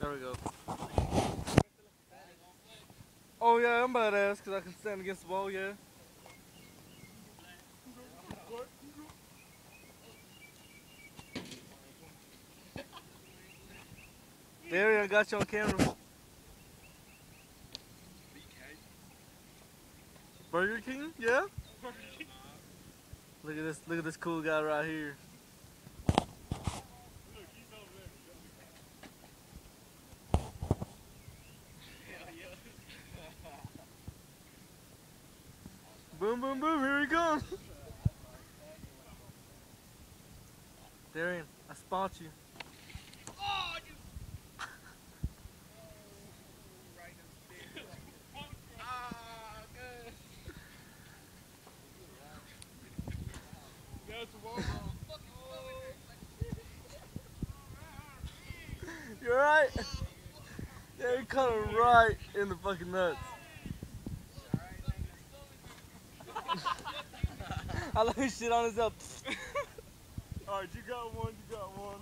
There we go. Oh yeah, I'm badass because I can stand against the wall, yeah. There, I got you on camera. Burger King? Yeah? Look at this cool guy right here. Boom, boom, boom, here he comes. Darian, I spot you. You alright? Yeah, he caught him right in the fucking nuts. I let me shit on his up. Alright, you got one, you got one.